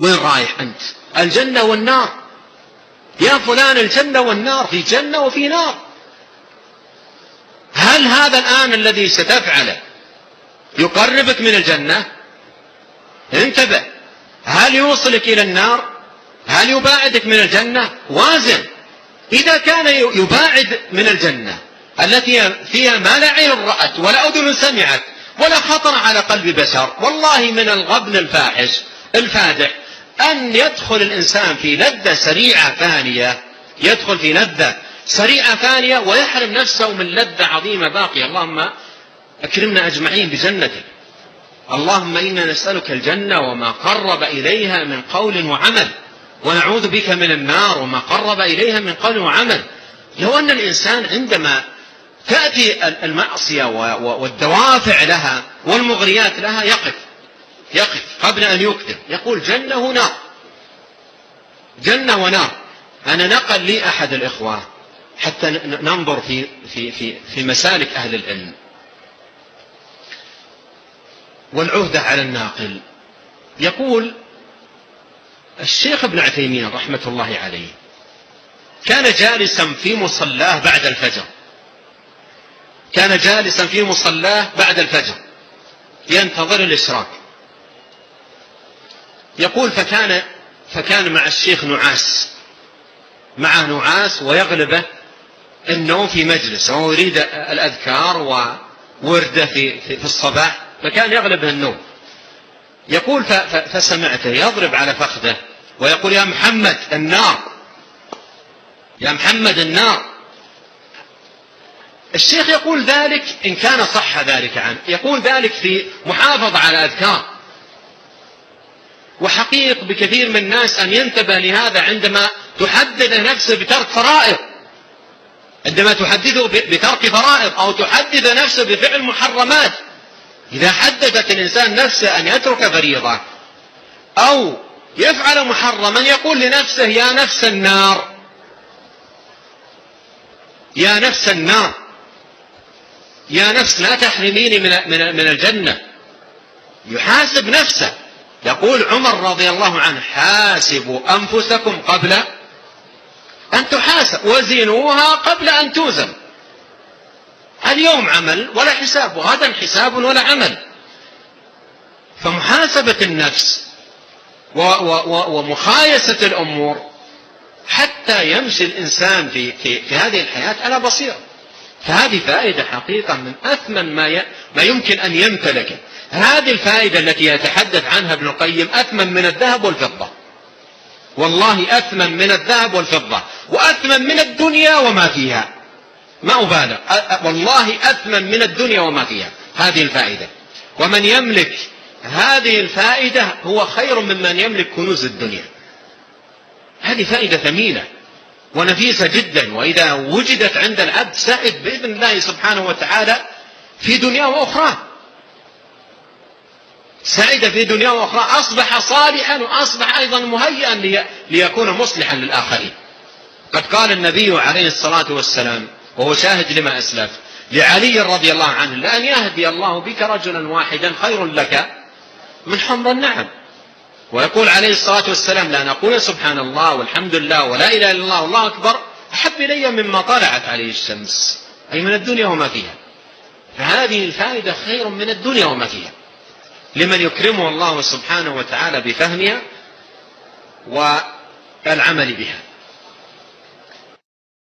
وين رايح أنت؟ الجنة والنار يا فلان، الجنة والنار، في جنة وفي نار. هل هذا الآن الذي ستفعله يقربك من الجنة؟ انتبه. هل يوصلك إلى النار؟ هل يباعدك من الجنة؟ وازن. إذا كان يباعد من الجنة التي فيها ما لا عين رأت ولا أذن سمعت ولا خطر على قلب بشر، والله من الغبن الفاحش الفادح أن يدخل الإنسان في لذة سريعة فانية، يدخل في لذة سريعة فانية ويحرم نفسه من لذة عظيمة باقية. اللهم أكرمنا أجمعين بجنتك. اللهم إنا نسألك الجنة وما قرب إليها من قول وعمل، ونعوذ بك من النار وما قرب إليها من قول وعمل. لو أن الإنسان عندما تأتي المعصية والدوافع لها والمغريات لها يقف قبل أن يكتب، يقول جنة ونار، جنة ونار. أنا نقل لي أحد الإخوة حتى ننظر في مسالك أهل العلم والعهدة على الناقل. يقول الشيخ ابن عثيمين رحمة الله عليه كان جالسا في مصلاه بعد الفجر، كان جالسا في مصلاه بعد الفجر ينتظر الإشراق. يقول فكان مع الشيخ نعاس، معه نعاس ويغلبه النوم في مجلس، وهو يريد الأذكار وورده في الصباح، فكان يغلبه النوم. يقول فسمعته يضرب على فخذه ويقول يا محمد النار، يا محمد النار. الشيخ يقول ذلك إن كان صح ذلك عنه، يقول ذلك في محافظة على أذكار. وحقيق بكثير من الناس أن ينتبه لهذا عندما تحدد نفسه بترك فرائض، عندما تحدده بترك فرائض أو تحدد نفسه بفعل محرمات. إذا حددت الإنسان نفسه أن يترك فريضة أو يفعل محرما يقول لنفسه يا نفس النار، يا نفس النار، يا نفس لا تحرميني من الجنة. يحاسب نفسه. يقول عمر رضي الله عنه حاسبوا أنفسكم قبل أن تحاسب وزنوها قبل أن توزن. اليوم عمل ولا حساب، وغدا حساب ولا عمل. فمحاسبة النفس ومخايسة الأمور حتى يمشي الإنسان في هذه الحياة على بصيرة. فهذه فائدة حقيقة من أثمن ما يمكن أن يمتلكه. هذه الفائدة التي يتحدث عنها ابن القيم أثمن من الذهب والفضة، والله أثمن من الذهب والفضة، وأثمن من الدنيا وما فيها، ما أبالغ، والله أثمن من الدنيا وما فيها هذه الفائدة. ومن يملك هذه الفائدة هو خير ممن يملك كنوز الدنيا. هذه فائدة ثمينة ونفيسة جدا، وإذا وجدت عند العبد سعد بإذن الله سبحانه وتعالى في دنيا وأخرى، سعد في دنيا وأخرى، أصبح صالحا وأصبح أيضا مهيئا ليكون مصلحا للآخرين. قد قال النبي عليه الصلاة والسلام وهو شاهد لما أسلف لعلي رضي الله عنه لأن يهدي الله بك رجلا واحدا خير لك من حمر النعم. ويقول عليه الصلاة والسلام لا نقول سبحان الله والحمد لله ولا إله إلا الله والله أكبر أحب إلي مما طلعت عليه الشمس، أي من الدنيا وما فيها. فهذه الفائدة خير من الدنيا وما فيها لمن يكرمه الله سبحانه وتعالى بفهمها والعمل بها.